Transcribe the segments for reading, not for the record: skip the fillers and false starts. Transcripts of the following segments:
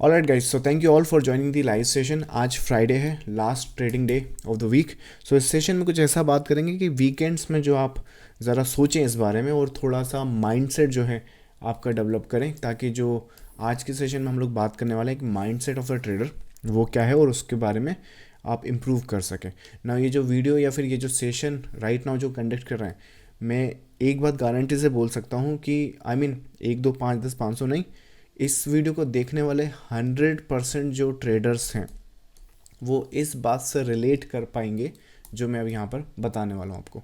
Alright guys, so thank you all for joining the live session. आज Friday है, last trading day of the week. So इस session में कुछ ऐसा बात करेंगे कि वीकेंड्स में जो आप ज़रा सोचें इस बारे में और थोड़ा सा माइंडसेट जो है आपका डेवलप करें, ताकि जो आज के सेशन में हम लोग बात करने वाले हैं, एक माइंडसेट ऑफ द ट्रेडर वो क्या है और उसके बारे में आप इम्प्रूव कर सकें ना। ये जो वीडियो या फिर ये जो सेशन राइट नाउ जो कंडक्ट कर रहे हैं, मैं एक बात गारंटी से बोल सकता हूँ कि एक दो पाँच दस 500 नहीं, इस वीडियो को देखने वाले 100% जो ट्रेडर्स हैं वो इस बात से रिलेट कर पाएंगे जो मैं अब यहाँ पर बताने वाला हूँ आपको।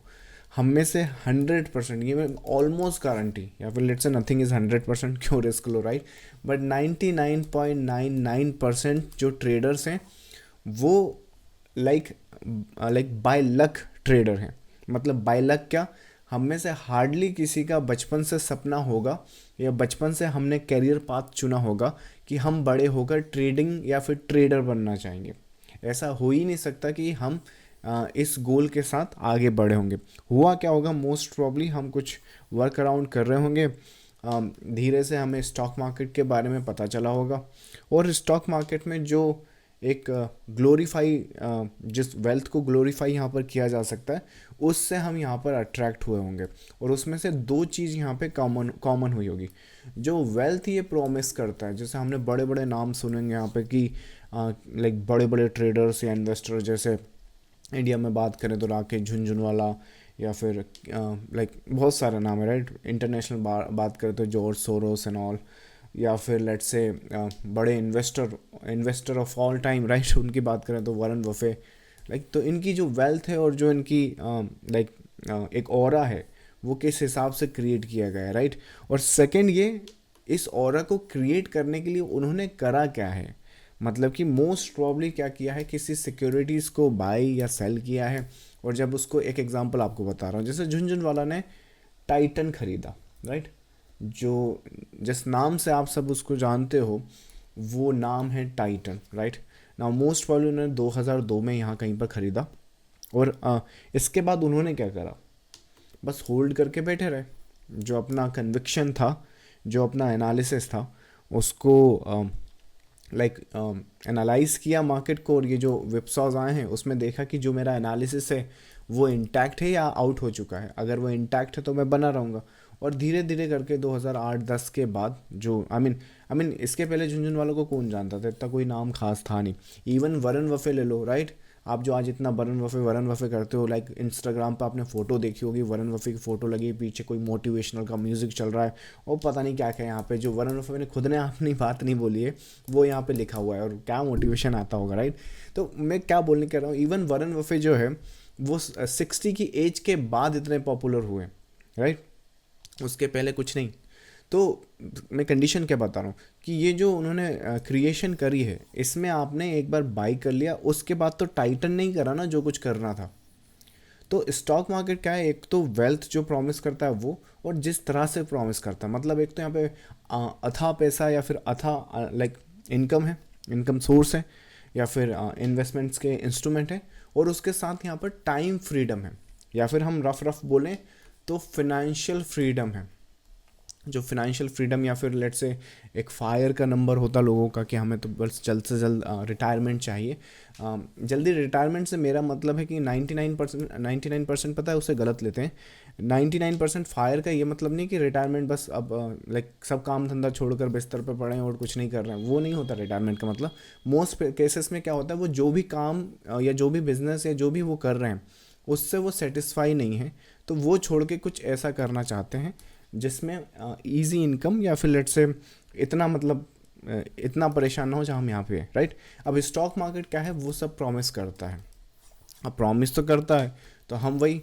हम में से 100%, ये मैं ऑलमोस्ट गारंटी, या फिर लेट्स से नथिंग इज़ 100%, क्यों रिस्क लो राइट, बट 99.99% जो ट्रेडर्स हैं वो लाइक बाय लक ट्रेडर हैं। मतलब बाय लक क्या, हम में से हार्डली किसी का बचपन से सपना होगा या बचपन से हमने कैरियर पाथ चुना होगा कि हम बड़े होकर ट्रेडिंग या फिर ट्रेडर बनना चाहेंगे। ऐसा हो ही नहीं सकता कि हम इस गोल के साथ आगे बढ़े होंगे। हुआ क्या होगा, मोस्ट प्रॉब्ली हम कुछ वर्क अराउंड कर रहे होंगे, धीरे से हमें स्टॉक मार्केट के बारे में पता चला होगा, और स्टॉक मार्केट में जो एक ग्लोरीफाई, जिस वेल्थ को ग्लोरीफाई यहाँ पर किया जा सकता है, उससे हम यहाँ पर अट्रैक्ट हुए होंगे। और उसमें से दो चीज़ यहाँ पे कॉमन कॉमन हुई होगी। जो वेल्थ ये प्रॉमिस करता है, जैसे हमने बड़े बड़े नाम सुनेंगे यहाँ पे कि लाइक बड़े बड़े ट्रेडर्स या इन्वेस्टर, जैसे इंडिया में बात करें तो राकेश झुनझुनवाला, या फिर लाइक बहुत सारे नाम है राइट। इंटरनेशनल बात करें तो जॉर्ज सोरोस एंड ऑल, या फिर लेट्स से बड़े investor of all time right, उनकी बात करें तो वॉरेन बफे। लाइक तो इनकी जो वेल्थ है और जो इनकी लाइक एक ऑरा है, वो किस हिसाब से क्रिएट किया गया है राइट। और सेकंड, ये इस ऑरा को क्रिएट करने के लिए उन्होंने करा क्या है, मतलब कि मोस्ट प्रॉब्ली क्या किया है, किसी सिक्योरिटीज़ को बाय या सेल किया है। और जब उसको, एक एग्जांपल आपको बता रहा हूँ, जैसे झुनझुनवाला ने टाइटन खरीदा राइट, जो जिस नाम से आप सब उसको जानते हो वो नाम है Titan right. Now most probably उन्होंने 2002 में यहाँ कहीं पर ख़रीदा, और इसके बाद उन्होंने क्या करा, बस होल्ड करके बैठे रहे। जो अपना कन्विक्शन था, जो अपना एनालिसिस था, उसको एनालाइज किया मार्केट को, और ये जो विप्सॉज आए हैं उसमें देखा कि जो मेरा एनालिसिस है वो इंटैक्ट है या आउट हो चुका है। अगर वो इंटैक्ट है तो मैं बना रहूँगा। और धीरे धीरे करके 2008-10 के बाद जो इसके पहले झुनझुनवाला को कौन जानता था, इतना कोई नाम खास था नहीं। इवन वरुण बफे ले लो राइट, आप जो आज इतना वरुण बफे करते हो, लाइक इंस्टाग्राम पर आपने फ़ोटो देखी होगी, वरुण बफे की फ़ोटो लगी है, पीछे कोई मोटिवेशनल का म्यूज़िक चल रहा है, और पता नहीं क्या क्या यहाँ पे, जो वरुण बफे ने खुद ने अपनी बात नहीं बोली है वो यहाँ पे लिखा हुआ है, और क्या मोटिवेशन आता होगा राइट। तो मैं क्या बोलने कह रहा हूँ, इवन वरुण बफे जो है वो 60 की एज के बाद इतने पॉपुलर हुए राइट, उसके पहले कुछ नहीं। तो मैं कंडीशन क्या बता रहा हूँ कि ये जो उन्होंने क्रिएशन करी है, इसमें आपने एक बार बाई कर लिया, उसके बाद तो टाइटन नहीं करा ना जो कुछ करना था। तो स्टॉक मार्केट क्या है, एक तो वेल्थ जो प्रॉमिस करता है वो, और जिस तरह से प्रॉमिस करता है, मतलब एक तो यहाँ पे अथा पैसा या फिर अथा लाइक इनकम है, इनकम सोर्स है, या फिर इन्वेस्टमेंट्स के इंस्ट्रूमेंट है, और उसके साथ यहाँ पर टाइम फ्रीडम है, या फिर हम रफ रफ बोलें तो फिनेंशियल फ्रीडम है। जो फिनेंशियल फ्रीडम, या फिर लेट से एक फायर का नंबर होता लोगों का कि हमें तो बस जल्द से जल्द रिटायरमेंट चाहिए। जल्दी रिटायरमेंट से मेरा मतलब है कि 99% पता है उसे गलत लेते हैं। 99% फायर का ये मतलब नहीं कि रिटायरमेंट बस अब लाइक सब काम धंधा छोड़कर बिस्तर पर पड़े हैं और कुछ नहीं कर रहे हैं, वो नहीं होता रिटायरमेंट का मतलब। मोस्ट केसेस में क्या होता है, वो जो भी काम या जो भी बिजनेस या जो भी वो कर रहे हैं उससे वो सेटिस्फाई नहीं है, तो वो छोड़ के कुछ ऐसा करना चाहते हैं जिसमें इजी इनकम, या फिर लेट से इतना मतलब इतना परेशान ना हो जहाँ हम यहाँ पे है राइट। अब स्टॉक मार्केट क्या है, वो सब प्रॉमिस करता है। अब प्रॉमिस तो करता है, तो हम वही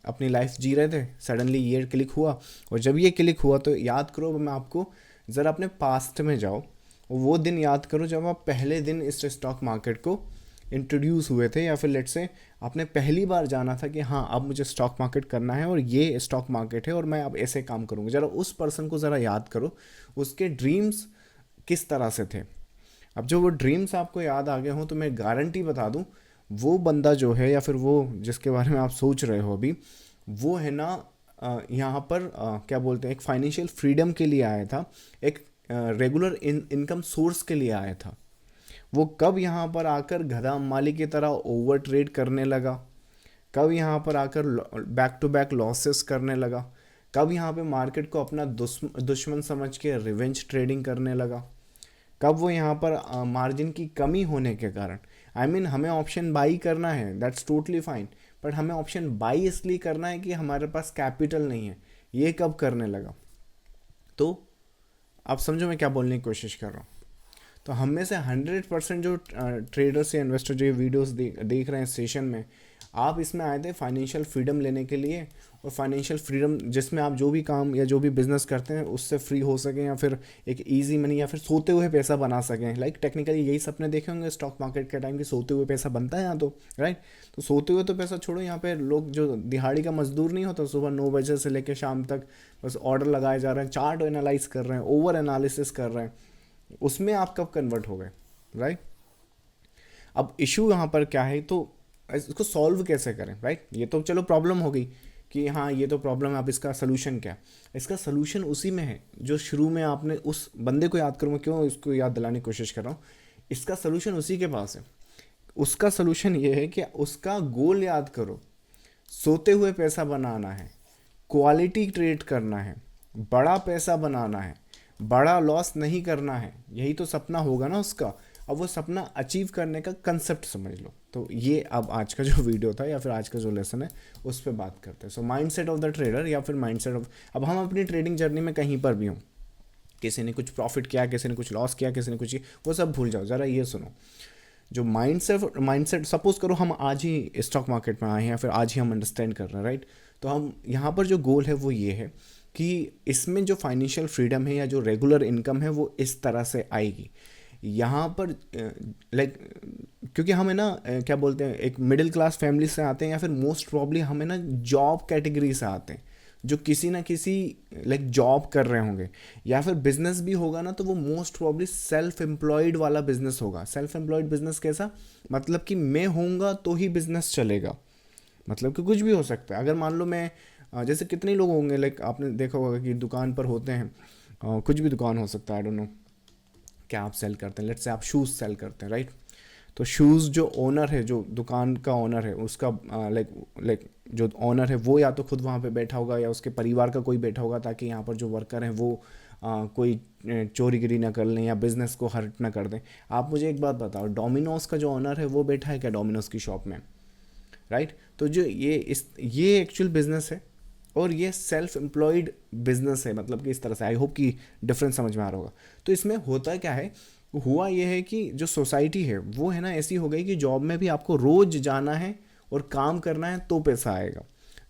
अपनी लाइफ जी रहे थे, सडनली ये क्लिक हुआ। और जब ये क्लिक हुआ तो याद करो, मैं आपको ज़रा अपने पास्ट में जाओ, वो दिन याद करो जब आप पहले दिन इस स्टॉक मार्केट को इंट्रोड्यूस हुए थे, या फिर लेट से आपने पहली बार जाना था कि हाँ अब मुझे स्टॉक मार्केट करना है और ये स्टॉक मार्केट है और मैं अब ऐसे काम करूँगा। ज़रा उस पर्सन को ज़रा याद करो, उसके ड्रीम्स किस तरह से थे। अब जो वो ड्रीम्स आपको याद आ गए हों तो मैं गारंटी बता दूं, वो बंदा जो है या फिर वो जिसके बारे में आप सोच रहे हो अभी, वो है ना यहाँ पर क्या बोलते हैं, एक फाइनेंशियल फ्रीडम के लिए आया था, एक रेगुलर इनकम सोर्स के लिए आया था, वो कब यहाँ पर आकर गधा माली की तरह ओवर ट्रेड करने लगा, कब यहाँ पर आकर बैक टू बैक लॉसेस करने लगा, कब यहाँ पे मार्केट को अपना दुश्मन समझ के रिवेंज ट्रेडिंग करने लगा, कब वो यहाँ पर मार्जिन की कमी होने के कारण, हमें ऑप्शन बाई करना है, दैट्स टोटली फाइन, बट हमें ऑप्शन बाई इसलिए करना है कि हमारे पास कैपिटल नहीं है, ये कब करने लगा। तो आप समझो मैं क्या बोलने की कोशिश कर रहा हूँ। तो हम में से 100% जो ट्रेडर्स या इन्वेस्टर जो ये वीडियोस देख रहे हैं सेशन में, आप इसमें आए थे फाइनेंशियल फ्रीडम लेने के लिए, और फाइनेंशियल फ्रीडम जिसमें आप जो भी काम या जो भी बिजनेस करते हैं उससे फ्री हो सकें, या फिर एक इजी मनी या फिर सोते हुए पैसा बना सकें। लाइक टेक्निकली यही सपने देखे होंगे स्टॉक मार्केट के टाइम की, सोते हुए पैसा बनता है यहाँ तो, राइट। तो सोते हुए तो पैसा छोड़ो, यहाँ पे लोग जो दिहाड़ी का मजदूर नहीं होता, सुबह 9 बजे से लेकर शाम तक बस ऑर्डर लगाए जा रहे हैं, चार्ट एनालाइज कर रहे हैं, ओवर एनालिसिस कर रहे हैं, उसमें आप कब कन्वर्ट हो गए, राइट। अब इशू यहाँ पर क्या है, तो इसको सॉल्व कैसे करें, राइट। ये तो चलो प्रॉब्लम हो गई कि हाँ ये तो प्रॉब्लम है, अब इसका सोल्यूशन क्या है। इसका सोल्यूशन उसी में है जो शुरू में आपने उस बंदे को याद करूँगा, क्यों इसको याद दिलाने की कोशिश कर रहा हूँ, इसका सोल्यूशन उसी के पास है। उसका सोल्यूशन ये है कि उसका गोल याद करो, सोते हुए पैसा बनाना है, क्वालिटी ट्रेड करना है, बड़ा पैसा बनाना है, बड़ा लॉस नहीं करना है, यही तो सपना होगा ना उसका। अब वो सपना अचीव करने का कंसेप्ट समझ लो। तो ये अब आज का जो वीडियो था या फिर आज का जो लेसन है उस पर बात करते हैं। सो माइंडसेट ऑफ द ट्रेडर, या फिर माइंडसेट ऑफ, अब हम अपनी ट्रेडिंग जर्नी में कहीं पर भी हों, किसी ने कुछ प्रॉफिट किया, किसी ने कुछ लॉस किया, किसी ने कुछ, वो सब भूल जाओ, ज़रा ये सुनो। जो माइंडसेट सपोज करो हम आज ही स्टॉक मार्केट में आए हैं या फिर आज ही हम अंडरस्टैंड कर रहे हैं, राइट। तो हम यहाँ पर जो गोल है वो ये है कि इसमें जो फाइनेंशियल फ्रीडम है या जो रेगुलर इनकम है वो इस तरह से आएगी। यहाँ पर लाइक क्योंकि हमें ना क्या बोलते हैं, एक मिडिल क्लास फैमिली से आते हैं, या फिर मोस्ट प्रॉब्ली हमें ना जॉब कैटेगरी से आते हैं, जो किसी ना किसी लाइक जॉब कर रहे होंगे, या फिर बिजनेस भी होगा ना तो वो मोस्ट प्रॉब्ली सेल्फ एम्प्लॉयड वाला बिजनेस होगा। सेल्फ एम्प्लॉयड बिजनेस कैसा, मतलब कि मैं होऊंगा तो ही बिजनेस चलेगा, मतलब कि कुछ भी हो सकता है। अगर मान लो मैं जैसे कितने लोग होंगे, लाइक आपने देखा होगा कि दुकान पर होते हैं, कुछ भी दुकान हो सकता है, आई डोंट नो क्या आप सेल करते हैं, लेट्स से आप शूज़ सेल करते हैं, राइट। तो शूज़ जो ओनर है, जो दुकान का ओनर है, उसका लाइक जो ओनर है वो या तो खुद वहाँ पे बैठा होगा या उसके परिवार का कोई बैठा होगा, ताकि यहाँ पर जो वर्कर हैं वो कोई चोरीगिरी ना कर लें या बिज़नेस को हर्ट ना कर दें। आप मुझे एक बात बताओ, डोमिनोज़ का जो ओनर है वो बैठा है क्या डोमिनोज़ की शॉप में, राइट। तो जो ये एक्चुअल बिजनेस है और ये सेल्फ एम्प्लॉयड बिजनेस है, मतलब कि इस तरह से। आई होप कि डिफरेंस समझ में आ रहा होगा। तो इसमें होता क्या है, हुआ ये है कि जो सोसाइटी है वो है ना ऐसी हो गई कि जॉब में भी आपको रोज जाना है और काम करना है तो पैसा आएगा,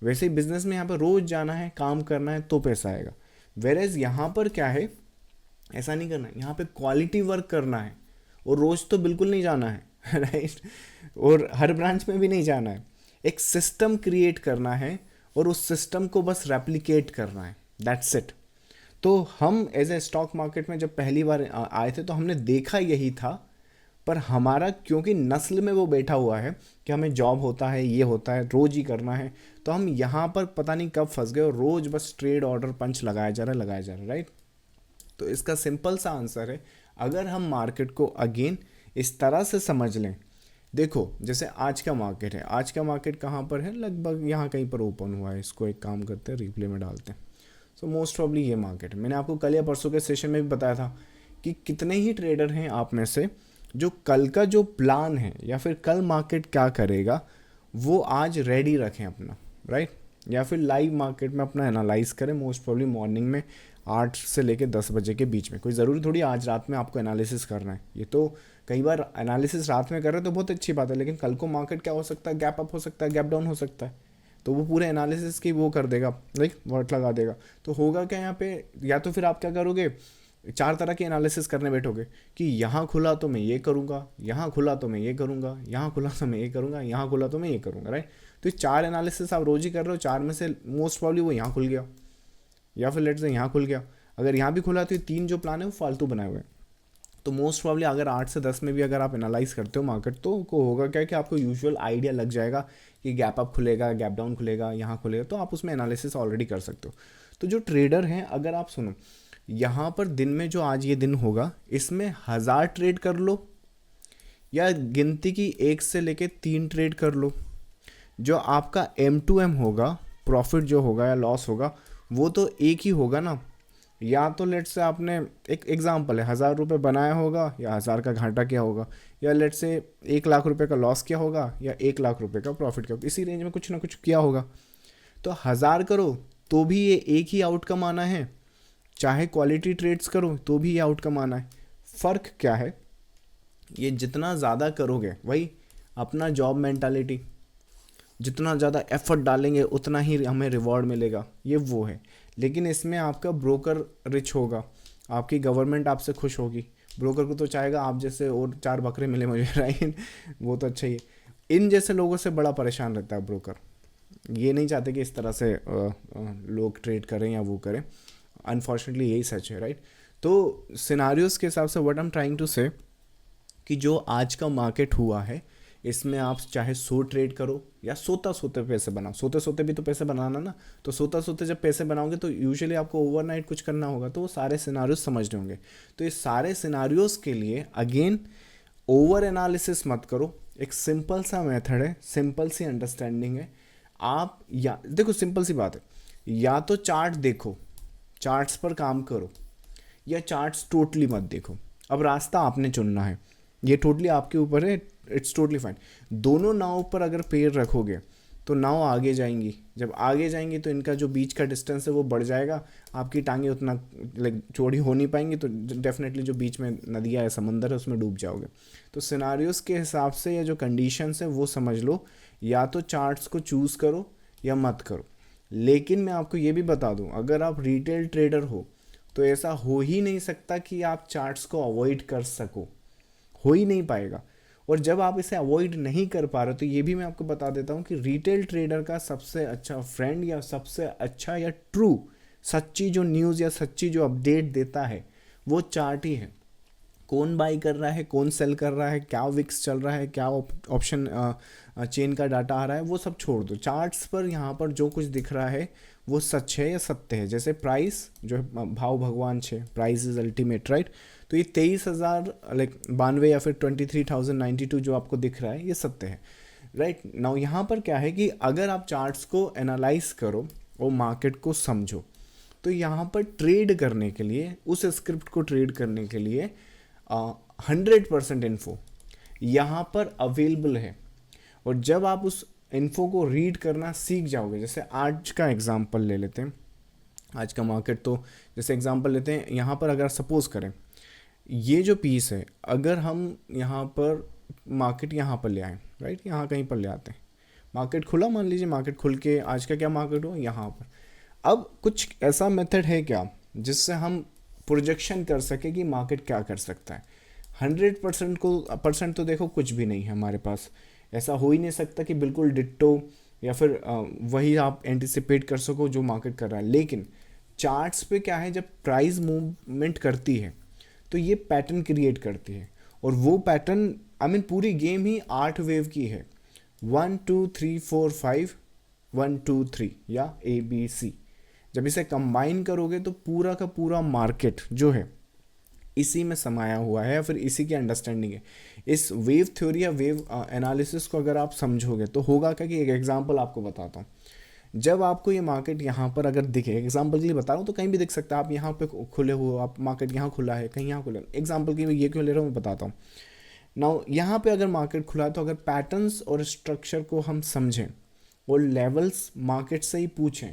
वैसे ही बिजनेस में यहाँ पर रोज जाना है, काम करना है तो पैसा आएगा। वेरेज यहाँ पर क्या है, ऐसा नहीं करना है, यहाँ पे क्वालिटी वर्क करना है और रोज तो बिल्कुल नहीं जाना है राइट, और हर ब्रांच में भी नहीं जाना है। एक सिस्टम क्रिएट करना है और उस सिस्टम को बस रेप्लिकेट करना है, दैट्स इट। तो हम एज ए स्टॉक मार्केट में जब पहली बार आए थे तो हमने देखा यही था, पर हमारा क्योंकि नस्ल में वो बैठा हुआ है कि हमें जॉब होता है, ये होता है, रोज ही करना है, तो हम यहाँ पर पता नहीं कब फंस गए और रोज बस ट्रेड ऑर्डर पंच लगाया जा रहा है, राइट। तो इसका सिंपल सा आंसर है, अगर हम मार्केट को अगेन इस तरह से समझ लें, देखो जैसे आज का मार्केट है, आज का मार्केट कहाँ पर है, लगभग यहाँ कहीं पर ओपन हुआ है। इसको एक काम करते हैं, रिप्ले में डालते हैं। सो मोस्ट प्रॉब्ली ये मार्केट है। मैंने आपको कल या परसों के सेशन में भी बताया था कि कितने ही ट्रेडर हैं आप में से जो कल का जो प्लान है या फिर कल मार्केट क्या करेगा वो आज रेडी रखें अपना, राइट। या फिर लाइव मार्केट में अपना एनालाइज करें, मोस्ट प्रॉब्ली मॉर्निंग में 8 से लेकर 10 बजे के बीच में। कोई ज़रूरी थोड़ी आज रात में आपको एनालिसिस करना है। ये तो कई बार एनालिसिस रात में कर रहे हैं तो बहुत अच्छी बात है, लेकिन कल को मार्केट क्या हो सकता है, गैप अप हो सकता है, गैप डाउन हो सकता है, तो वो पूरे एनालिसिस की वो कर देगा, लाइक वर्ट लगा देगा। तो होगा क्या यहाँ पे, या तो फिर आप क्या करोगे, 4 तरह की एनालिसिस करने बैठोगे कि यहाँ खुला तो मैं ये करूँगा, यहाँ खुला तो मैं ये करूँगा, यहाँ खुला तो मैं ये करूँगा, यहाँ खुला तो मैं ये करूँगा, राइट। तो ये 4 एनालिसिस आप रोज ही कर रहे हो, 4 में से मोस्ट प्रॉब्ली वो यहाँ खुल गया या फिर लेट से यहाँ खुल गया। अगर यहाँ भी खुला तो ये 3 जो प्लान है वो फालतू बनाए हुए हैं। तो मोस्ट प्रॉब्ली अगर 8 से 10 में भी अगर आप एनालाइज करते हो मार्केट, तो को होगा क्या कि आपको यूजुअल आइडिया लग जाएगा कि गैप अप खुलेगा, गैप डाउन खुलेगा, यहाँ खुलेगा, तो आप उसमें एनालिसिस ऑलरेडी कर सकते हो। तो जो ट्रेडर हैं, अगर आप सुनो, यहाँ पर दिन में जो आज ये दिन होगा इसमें 1000 ट्रेड कर लो या गिनती की 1 से लेके 3 ट्रेड कर लो, जो आपका M2M होगा, प्रॉफिट जो होगा या लॉस होगा वो तो एक ही होगा ना। या तो लेट से आपने, एक एग्जांपल है, 1000 रुपये बनाया होगा या 1000 का घाटा क्या होगा, या लेट से 1 लाख रुपए का लॉस क्या होगा या 1 लाख रुपए का प्रॉफिट क्या होगा, इसी रेंज में कुछ ना कुछ किया होगा। तो 1000 करो तो भी ये एक ही आउटकम आना है, चाहे क्वालिटी ट्रेड्स करो तो भी ये आउटकम आना है। फ़र्क क्या है, ये जितना ज़्यादा करोगे, वही अपना जॉब मेंटालिटी, जितना ज़्यादा एफर्ट डालेंगे उतना ही हमें रिवॉर्ड मिलेगा, ये वो है। लेकिन इसमें आपका ब्रोकर रिच होगा, आपकी गवर्नमेंट आपसे खुश होगी, ब्रोकर को तो चाहेगा आप जैसे और 4 बकरे मिले मुझे, राइट, वो तो अच्छा ही है। इन जैसे लोगों से बड़ा परेशान रहता है ब्रोकर, ये नहीं चाहते कि इस तरह से लोग ट्रेड करें या वो करें, अनफॉर्चुनेटली यही सच है, राइट। तो सिनारियोस के हिसाब से what I am trying to say कि जो आज का मार्केट हुआ है इसमें आप चाहे 100 ट्रेड करो या सोते सोते पैसे बनाओ, सोते सोते भी तो पैसे बनाना ना, तो सोते सोते जब पैसे बनाओगे तो यूजुअली आपको ओवरनाइट कुछ करना होगा, तो वो सारे सिनारियोज समझने होंगे। तो इस सारे सिनारियोज के लिए अगेन ओवर एनालिसिस मत करो, एक सिंपल सा मेथड है, सिंपल सी अंडरस्टैंडिंग है। आप या देखो सिंपल सी बात है, या तो चार्ट देखो, चार्ट्स पर काम करो, या चार्ट्स टोटली मत देखो। अब रास्ता आपने चुनना है, ये टोटली आपके ऊपर है, इट्स टोटली फाइन। दोनों नाव पर अगर पैर रखोगे तो नाव आगे जाएंगी, जब आगे जाएंगी तो इनका जो बीच का डिस्टेंस है वो बढ़ जाएगा, आपकी टांगे उतना लाइक चौड़ी हो नहीं पाएंगी, तो डेफिनेटली जो बीच में नदियाँ है, समंदर है, उसमें डूब जाओगे। तो सिनारियोस के हिसाब से या जो कंडीशंस है वो समझ लो, या तो चार्ट्स को चूज़ करो या मत करो। लेकिन मैं आपको ये भी बता दूं, अगर आप रिटेल ट्रेडर हो तो ऐसा हो ही नहीं सकता कि आप चार्ट्स को अवॉइड कर सको, हो ही नहीं पाएगा। और जब आप इसे अवॉइड नहीं कर पा रहे तो ये भी मैं आपको बता देता हूँ कि रिटेल ट्रेडर का सबसे अच्छा फ्रेंड या सबसे अच्छा या ट्रू सच्ची जो न्यूज़ या सच्ची जो अपडेट देता है वो चार्ट ही है। कौन बाई कर रहा है, कौन सेल कर रहा है, क्या विक्स चल रहा है, क्या ऑप्शन चेन का डाटा आ रहा है, वो सब छोड़ दो। चार्ट्स पर यहाँ पर जो कुछ दिख रहा है वो सच है या सत्य है। जैसे प्राइस जो है, भाव भगवान छे, प्राइस इज अल्टीमेट, राइट। तो ये 23,000 लाइक 92 या फिर 23,092 जो आपको दिख रहा है ये सत्य है, राइट। नाउ यहाँ पर क्या है कि अगर आप चार्ट्स को एनालाइज करो और मार्केट को समझो, तो यहाँ पर ट्रेड करने के लिए, उस स्क्रिप्ट को ट्रेड करने के लिए 100% इन्फो यहाँ पर अवेलेबल है। और जब आप उस इन्फो को रीड करना सीख जाओगे, जैसे आज का एग्जांपल ले लेते हैं, आज का मार्केट, तो जैसे एग्जांपल लेते हैं, यहाँ पर अगर सपोज करें ये जो पीस है, अगर हम यहाँ पर मार्केट यहाँ पर ले आए, राइट, यहाँ कहीं पर ले आते हैं, मार्केट खुला, मान लीजिए मार्केट खुल के आज का क्या मार्केट हुआ यहाँ पर। अब कुछ ऐसा मेथड है क्या जिससे हम प्रोजेक्शन कर सके कि मार्केट क्या कर सकता है। 100% तो देखो कुछ भी नहीं है हमारे पास, ऐसा हो ही नहीं सकता कि बिल्कुल डिट्टो या फिर वही आप एंटिसिपेट कर सको जो मार्केट कर रहा है। लेकिन चार्ट्स पे क्या है, जब प्राइस मूवमेंट करती है तो ये पैटर्न क्रिएट करती है, और वो पैटर्न आई मीन पूरी गेम ही 8 वेव की है, 1 2 3 4 5 1 2 3 या ABC। जब इसे कंबाइन करोगे तो पूरा का पूरा मार्केट जो है इसी में समाया हुआ है, या फिर इसी की अंडरस्टैंडिंग है। इस वेव थ्योरी या वेव एनालिसिस को अगर आप समझोगे तो होगा क्या कि एक एग्जांपल आपको बताता हूँ। जब आपको ये मार्केट यहाँ पर अगर दिखे, एग्जांपल के लिए बता रहा हूँ, तो कहीं भी दिख सकता है, आप यहाँ पे खुले हो, आप मार्केट यहाँ खुला है, कहीं यहाँ खुला है, एग्जांपल के लिए ये क्यों ले रहा हूँ मैं बताता हूँ। नाउ यहाँ पे अगर मार्केट खुला है तो अगर पैटर्न्स और स्ट्रक्चर को हम समझें और लेवल्स मार्केट से ही पूछें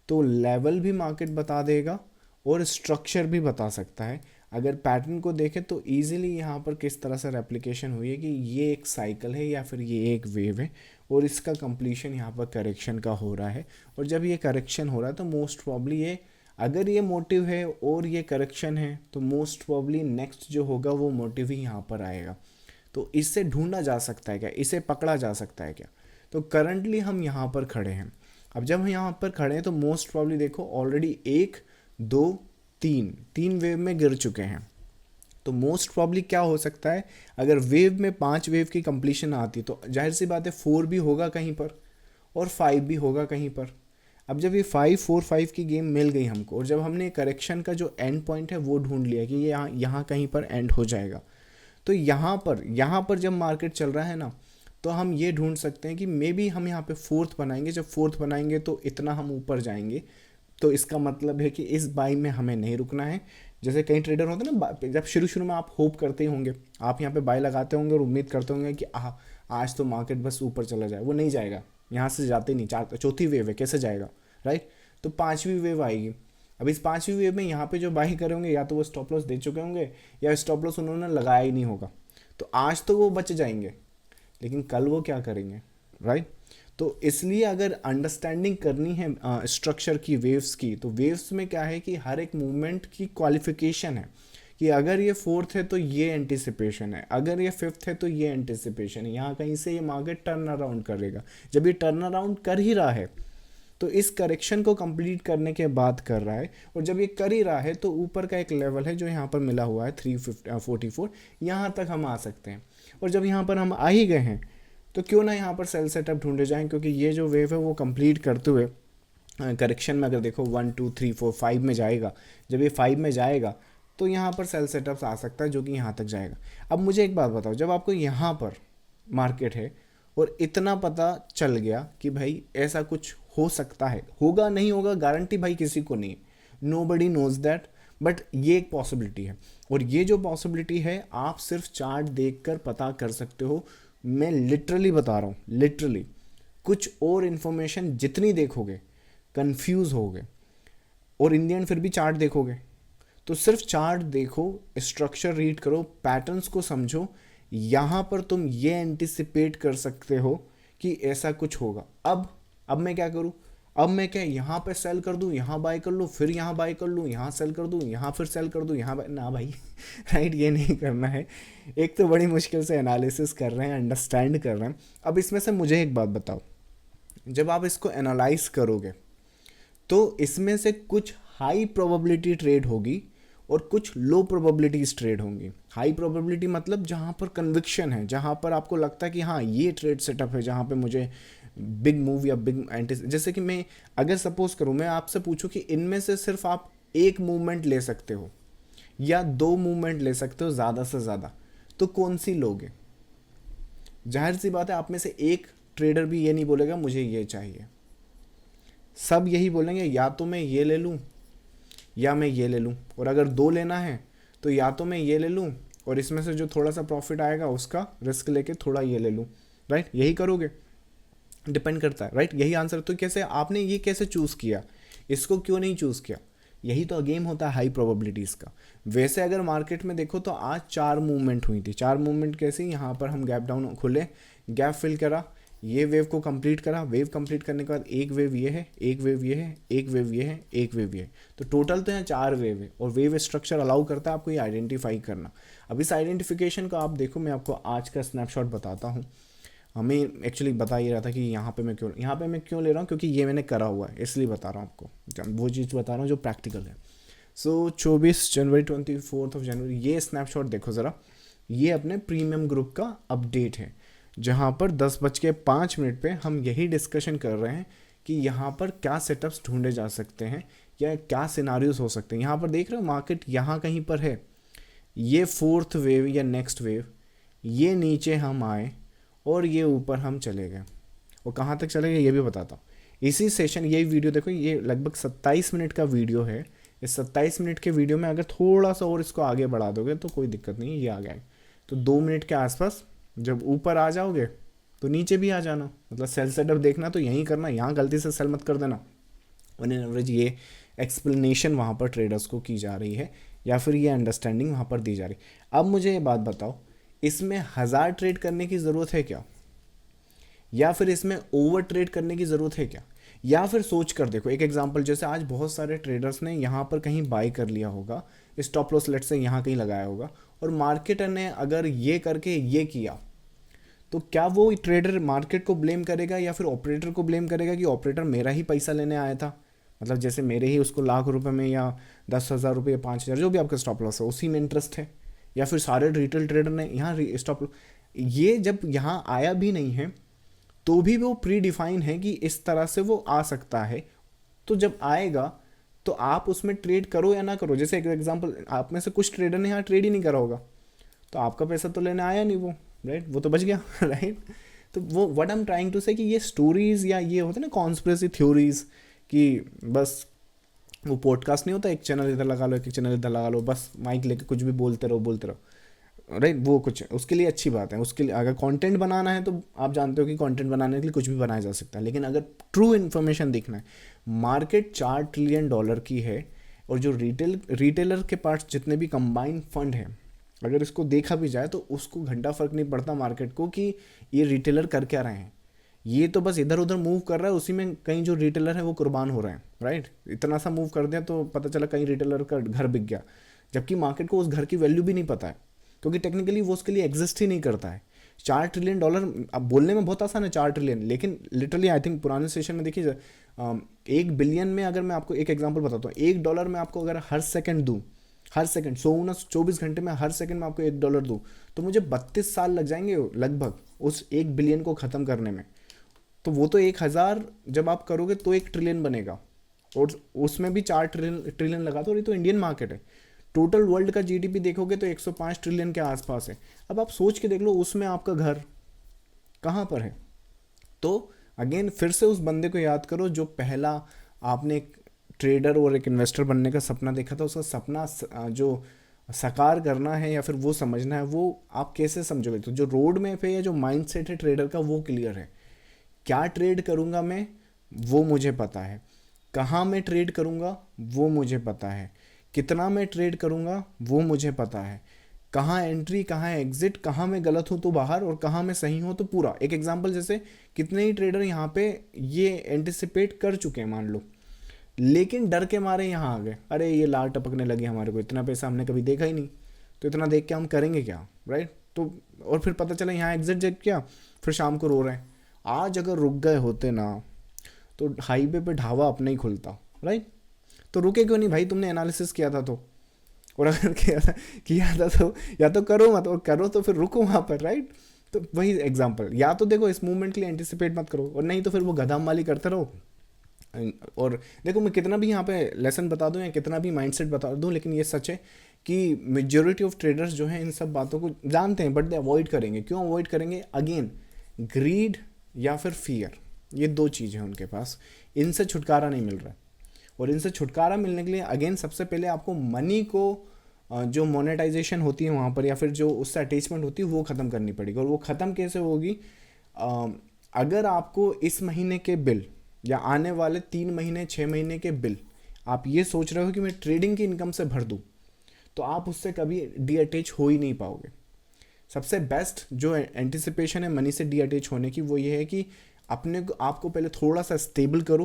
तो लेवल भी मार्केट बता देगा और स्ट्रक्चर भी बता सकता है। अगर पैटर्न को देखें तो इजीली यहाँ पर किस तरह से रेप्लिकेशन हुई है कि ये एक साइकिल है या फिर ये एक वेव है, और इसका कंप्लीशन यहाँ पर करेक्शन का हो रहा है। और जब ये करेक्शन हो रहा है तो मोस्ट प्रॉब्ली ये, अगर ये मोटिव है और ये करेक्शन है तो मोस्ट प्रॉब्ली नेक्स्ट जो होगा वो मोटिव ही यहाँ पर आएगा। तो इससे ढूंढा जा सकता है क्या, इसे पकड़ा जा सकता है क्या। तो करंटली हम यहाँ पर खड़े हैं। अब जब हम यहाँ पर खड़े हैं तो मोस्ट प्रॉब्ली देखो ऑलरेडी 1 2 3 वेव में गिर चुके हैं। तो मोस्ट प्रॉब्ली क्या हो सकता है, अगर वेव में 5 वेव की कंप्लीशन आती तो जाहिर सी बात है 4 भी होगा कहीं पर और 5 भी होगा कहीं पर। अब जब ये 5-4-5 की गेम मिल गई हमको, और जब हमने करेक्शन का जो एंड पॉइंट है वो ढूंढ लिया कि ये यहाँ कहीं पर एंड हो जाएगा, तो यहाँ पर जब मार्केट चल रहा है ना, तो हम ये ढूंढ सकते हैं कि मे बी हम यहाँ पे फोर्थ बनाएंगे। जब फोर्थ बनाएंगे तो इतना हम ऊपर जाएंगे, तो इसका मतलब है कि इस बाई में हमें नहीं रुकना है। जैसे कई ट्रेडर होते हैं ना, जब शुरू शुरू में आप होप करते ही होंगे, आप यहाँ पे बाय लगाते होंगे और उम्मीद करते होंगे कि आज तो मार्केट बस ऊपर चला जाए। वो नहीं जाएगा, यहाँ से जाते नहीं। चौथी वेव है, कैसे जाएगा, राइट? तो पांचवी वेव आएगी। अब इस पांचवी वेव में यहाँ पे जो बाई करे होंगे, या तो वो स्टॉप लॉस दे चुके होंगे, या स्टॉप लॉस उन्होंने लगाया ही नहीं होगा। तो आज तो वो बच जाएंगे, लेकिन कल वो क्या करेंगे, राइट? तो इसलिए अगर अंडरस्टैंडिंग करनी है स्ट्रक्चर की, वेव्स की, तो वेव्स में क्या है कि हर एक मूवमेंट की क्वालिफिकेशन है कि अगर ये फोर्थ है तो ये एंटिसिपेशन है, अगर ये फिफ्थ है तो ये एंटिसिपेशन है, यहाँ कहीं से ये मार्केट टर्न अराउंड करेगा। जब ये टर्न अराउंड कर ही रहा है तो इस करेक्शन को कंप्लीट करने के बाद कर रहा है, और जब ये कर ही रहा है तो ऊपर का एक लेवल है जो यहाँ पर मिला हुआ है 344, यहाँ तक हम आ सकते हैं। और जब यहाँ पर हम आ ही गए हैं तो क्यों ना यहाँ पर सेल सेटअप ढूंढे जाएं, क्योंकि ये जो वेव है वो कंप्लीट करते हुए करेक्शन में अगर देखो 1 2 3 4 5 में जाएगा, जब ये 5 में जाएगा तो यहाँ पर सेल सेटअप्स आ सकता है जो कि यहाँ तक जाएगा। अब मुझे एक बात बताओ, जब आपको यहाँ पर मार्केट है और इतना पता चल गया कि भाई ऐसा कुछ हो सकता है, होगा नहीं होगा गारंटी भाई किसी को नहीं, nobody knows that, but ये एक पॉसिबिलिटी है। और ये जो पॉसिबिलिटी है आप सिर्फ चार्ट देखकर पता कर सकते हो। मैं लिटरली बता रहा हूँ, लिटरली कुछ और इन्फॉर्मेशन जितनी देखोगे कंफ्यूज होगे, और इंडियन फिर भी चार्ट देखोगे। तो सिर्फ चार्ट देखो, स्ट्रक्चर रीड करो, पैटर्न्स को समझो, यहाँ पर तुम ये एंटिसिपेट कर सकते हो कि ऐसा कुछ होगा। अब मैं क्या करूँ, अब मैं क्या यहाँ पे सेल कर दूँ, यहाँ बाय कर लूँ, फिर यहाँ बाय कर लूँ, यहाँ सेल कर दूँ, यहाँ फिर सेल कर दूँ, यहाँ ना भाई राइट, ये नहीं करना है। एक तो बड़ी मुश्किल से एनालिसिस कर रहे हैं, अंडरस्टैंड कर रहे हैं। अब इसमें से मुझे एक बात बताओ, जब आप इसको एनालाइज करोगे तो इसमें से कुछ हाई प्रोबेबिलिटी ट्रेड होगी और कुछ लो प्रोबेबिलिटीज ट्रेड होंगी। हाई प्रोबेबिलिटी मतलब जहाँ पर कन्विक्शन है, जहाँ पर आपको लगता है कि हाँ ये ट्रेड सेटअप है, जहाँ पे मुझे बिग मूव या बिग एंटी, जैसे कि मैं अगर सपोज करूँ, मैं आपसे पूछूं कि इनमें से सिर्फ आप एक मूवमेंट ले सकते हो या दो मूवमेंट ले सकते हो ज़्यादा से ज़्यादा, तो कौन सी लोगे? जाहिर सी बात है आप में से एक ट्रेडर भी ये नहीं बोलेगा मुझे ये चाहिए, सब यही बोलेंगे या तो मैं ये ले लूँ या मैं ये ले लूँ। और अगर दो लेना है तो या तो मैं ये ले लूँ और इसमें से जो थोड़ा सा प्रॉफिट आएगा उसका रिस्क लेके थोड़ा ये ले लूँ, राइट? यही करोगे, डिपेंड करता है, राइट? यही आंसर। तो कैसे आपने ये कैसे चूज़ किया, इसको क्यों नहीं चूज़ किया? यही तो गेम होता है हाई प्रोबेबिलिटीज़ का। वैसे अगर मार्केट में देखो तो आज 4 मूवमेंट हुई थी। 4 मूवमेंट कैसी, यहाँ पर हम गैप डाउन खुले, गैप फिल करा, ये वेव को कंप्लीट करा, वेव कंप्लीट करने के बाद एक वेव ये है, एक वेव ये है, एक वेव ये है, एक वेव ये है, तो टोटल तो यहाँ 4 वेव है। और वेव स्ट्रक्चर अलाउ करता है आपको ये आइडेंटिफाई करना। अब इस आइडेंटिफिकेशन को आप देखो, मैं आपको आज का स्नैपशॉट बताता हूँ। हमें एक्चुअली बता ही रहा था कि यहाँ पे मैं क्यों ले रहा हूँ, क्योंकि ये मैंने करा हुआ है, इसलिए बता रहा हूँ आपको, वो चीज़ बता रहा हूँ जो प्रैक्टिकल है। सो 24 जनवरी 24 जनवरी, ये स्नैपशॉट देखो ज़रा, ये अपने प्रीमियम ग्रुप का अपडेट है, जहाँ पर 10:05 पे हम यही डिस्कशन कर रहे हैं कि यहाँ पर क्या सेटअप्स ढूंढे जा सकते हैं या क्या सिनारियोज हो सकते हैं। यहाँ पर देख रहे हो मार्केट यहाँ कहीं पर है, ये 4th वेव या नेक्स्ट वेव, ये नीचे हम आए और ये ऊपर हम चले गए, और कहाँ तक चले गए ये भी बताता हूँ। इसी सेशन, ये वीडियो देखो, ये लगभग 27 मिनट का वीडियो है। इस 27 मिनट के वीडियो में अगर थोड़ा सा और इसको आगे बढ़ा दोगे तो कोई दिक्कत नहीं है, ये आ गया। तो 2 मिनट के आसपास जब ऊपर आ जाओगे तो नीचे भी आ जाना, मतलब सेल सेटअप देखना तो यहीं करना, यहाँ गलती से सेल मत कर देना। ऑन एन एवरेज ये एक्सप्लेनेशन वहाँ पर ट्रेडर्स को की जा रही है, या फिर ये अंडरस्टैंडिंग वहाँ पर दी जा रही है। अब मुझे ये बात बताओ, इसमें 1000 ट्रेड करने की ज़रूरत है क्या, या फिर इसमें ओवर ट्रेड करने की ज़रूरत है क्या? या फिर सोच कर देखो, एक एग्जांपल, जैसे आज बहुत सारे ट्रेडर्स ने यहाँ पर कहीं बाय कर लिया होगा, स्टॉप लॉस लेट से यहाँ कहीं लगाया होगा, और मार्केट ने अगर ये करके ये किया, तो क्या वो ट्रेडर मार्केट को ब्लेम करेगा या फिर ऑपरेटर को ब्लेम करेगा कि ऑपरेटर मेरा ही पैसा लेने आया था, मतलब जैसे मेरे ही उसको लाख रुपए में या 10,000 रुपये या 5,000 जो भी आपका स्टॉप लॉस है उसी में इंटरेस्ट है, या फिर सारे रिटेल ट्रेडर ने यहाँ स्टॉप, ये जब यहाँ आया भी नहीं है तो भी वो प्री डिफाइन है कि इस तरह से वो आ सकता है, तो जब आएगा तो आप उसमें ट्रेड करो या ना करो, जैसे एक एग्जांपल, आप में से कुछ ट्रेडर ने यहाँ ट्रेड ही नहीं करा होगा, तो आपका पैसा तो लेने आया नहीं वो, राइट, वो तो बच गया राइट। तो वो what I am trying to say कि ये स्टोरीज या ये होते हैं ना कॉन्स्पिरेसी थ्योरीज, कि बस वो पॉडकास्ट नहीं होता, एक चैनल इधर लगा लो, एक चैनल इधर लगा लो, बस माइक लेके कुछ भी बोलते रहो बोलते रहो, राइट, वो कुछ उसके लिए अच्छी बात है। उसके लिए अगर कंटेंट बनाना है तो आप जानते हो कि कंटेंट बनाने के लिए कुछ भी बनाया जा सकता है, लेकिन अगर ट्रू इन्फॉर्मेशन देखना है, मार्केट $4 ट्रिलियन की है, और जो रिटेलर के पास जितने भी कंबाइंड फंड है, अगर इसको देखा भी जाए तो उसको घंटा फर्क नहीं पड़ता मार्केट को कि ये रिटेलर कर क्या रहे हैं, ये तो बस इधर उधर मूव कर रहा है, उसी में कहीं जो रिटेलर है वो कुर्बान हो रहे हैं, राइट। इतना सा मूव कर दिया तो पता चला कहीं रिटेलर का घर बिक गया, जबकि मार्केट को उस घर की वैल्यू भी नहीं पता है, क्योंकि टेक्निकली वो उसके लिए एग्जिस्ट ही नहीं करता है। $4 ट्रिलियन, अब बोलने में बहुत आसान है 4 ट्रिलियन, लेकिन लिटरली आई थिंक पुराने सेशन में देखिए, 1 बिलियन में अगर मैं आपको एक एग्जांपल बताता हूँ, $1 में आपको अगर हर सेकंड दूँ, हर सेकंड 24 घंटे में हर सेकंड में आपको $1 दूँ, तो मुझे 32 साल लग जाएंगे लगभग उस 1 बिलियन को ख़त्म करने में। तो वो तो 1000 जब आप करोगे तो 1 ट्रिलियन बनेगा, और उसमें भी 4 ट्रिलियन लगा, तो ये तो इंडियन मार्केट है। टोटल वर्ल्ड का जीडीपी देखोगे तो 105 ट्रिलियन के आसपास है। अब आप सोच के देख लो उसमें आपका घर कहाँ पर है। तो अगेन फिर से उस बंदे को याद करो जो पहला आपने एक ट्रेडर और एक इन्वेस्टर बनने का सपना देखा था, उसका सपना जो साकार करना है या फिर वो समझना है, वो आप कैसे समझोगे। तो जो रोड मैप है या जो माइंडसेट है ट्रेडर का वो क्लियर है। क्या ट्रेड करूँगा मैं वो मुझे पता है, कहाँ मैं ट्रेड करूँगा वो मुझे पता है, कितना मैं ट्रेड करूँगा वो मुझे पता है, कहाँ एंट्री कहाँ एग्जिट, कहाँ मैं गलत हूँ तो बाहर और कहाँ मैं सही हूँ तो पूरा। एक एग्जांपल, जैसे कितने ही ट्रेडर यहाँ पे ये एंटिसिपेट कर चुके हैं मान लो, लेकिन डर के मारे यहाँ आ गए, अरे ये लाल टपकने लगे हमारे को, इतना पैसा हमने कभी देखा ही नहीं, तो इतना देख के हम करेंगे क्या, राइट। तो और फिर पता चला यहाँ एग्जिट जेट किया, फिर शाम को रो रहे हैं। आज अगर रुक गए होते ना तो हाईवे पे ढाबा अपना ही खुलता, राइट। तो रुके क्यों नहीं भाई, तुमने एनालिसिस किया था तो, और अगर किया था तो या तो करो मत, और करो तो फिर रुको वहाँ पर, राइट। तो वही एग्जांपल, या तो देखो इस मूवमेंट के लिए एंटिसिपेट मत करो, और नहीं तो फिर वो गधा माली करते रहो। और देखो मैं कितना भी यहाँ पे लेसन बता दूँ या कितना भी माइंडसेट बता दूँ, लेकिन ये सच है कि मेजॉरिटी ऑफ ट्रेडर्स जो हैं इन सब बातों को जानते हैं, बट दे अवॉइड करेंगे। क्यों अवॉइड करेंगे? अगेन ग्रीड या फिर फियर, ये दो चीज़ें हैं उनके पास, इनसे छुटकारा नहीं मिल रहा है। और इनसे छुटकारा मिलने के लिए अगेन सबसे पहले आपको मनी को जो मोनेटाइजेशन होती है वहाँ पर, या फिर जो उससे अटैचमेंट होती है वो ख़त्म करनी पड़ेगी। और वो ख़त्म कैसे होगी? अगर आपको इस महीने के बिल या आने वाले 3 महीने 6 महीने के बिल आप ये सोच रहे हो कि मैं ट्रेडिंग की इनकम से भर दूँ, तो आप उससे कभी डी अटैच हो ही नहीं पाओगे। सबसे बेस्ट जो एंटिसिपेशन है मनी से डी अटैच होने की, वो ये है कि अपने को आपको पहले थोड़ा सा स्टेबल करो,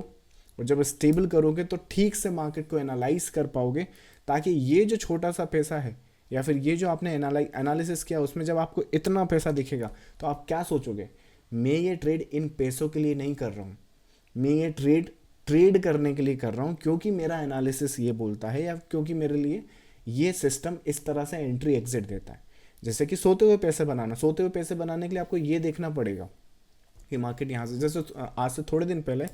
और जब स्टेबल करोगे तो ठीक से मार्केट को एनालाइज कर पाओगे, ताकि ये जो छोटा सा पैसा है या फिर ये जो आपने एनालिसिस किया उसमें जब आपको इतना पैसा दिखेगा तो आप क्या सोचोगे, मैं ये ट्रेड इन पैसों के लिए नहीं कर रहा हूँ, मैं ये ट्रेड करने के लिए कर रहा हूँ क्योंकि मेरा एनालिसिस ये बोलता है, या क्योंकि मेरे लिए ये सिस्टम इस तरह से एंट्री एग्जिट देता है। जैसे कि सोते हुए पैसे बनाने के लिए आपको ये देखना पड़ेगा कि मार्केट यहाँ से, जैसे आज से थोड़े दिन पहले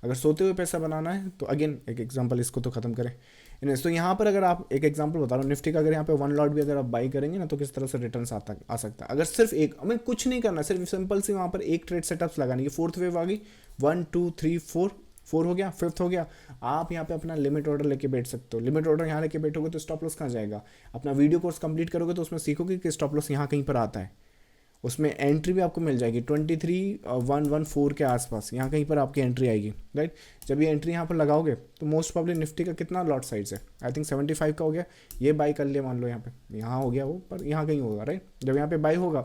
अगर सोते हुए पैसा बनाना है, तो अगेन एक एग्जांपल इसको तो ख़त्म करें। तो यहाँ पर अगर आप एक एग्जांपल बता रहा हूँ, निफ्टी का अगर यहाँ पे 1 लॉट भी अगर आप बाई करेंगे ना, तो किस तरह से रिटर्न आ सकता है। अगर सिर्फ एक, हमें कुछ नहीं करना, सिर्फ सिंपल सी वहाँ पर एक ट्रेड सेटअप्स लगानी है। 4th वेव आ गई, 1 2 3 4 हो गया, 5th हो गया, आप यहाँ पे अपना लिमिट ऑर्डर लेके बैठ सकते हो। लिमिट ऑर्डर यहाँ लेके बैठोगे तो स्टॉप लॉस कहाँ जाएगा? अपना वीडियो कोर्स कंप्लीट करोगे तो उसमें सीखोगे कि स्टॉप लॉस यहाँ कहीं पर आता है, उसमें एंट्री भी आपको मिल जाएगी 23,114 के आसपास, यहाँ कहीं पर आपकी एंट्री आएगी, राइट। जब ये एंट्री यहाँ पर लगाओगे तो मोस्ट प्रॉब्ली निफ्टी का कितना लॉट साइज है, आई थिंक 75 का हो गया, ये बाई कर लिया मान लो, यहाँ हो गया वो, पर यहाँ कहीं होगा, राइट। जब यहाँ पे बाई होगा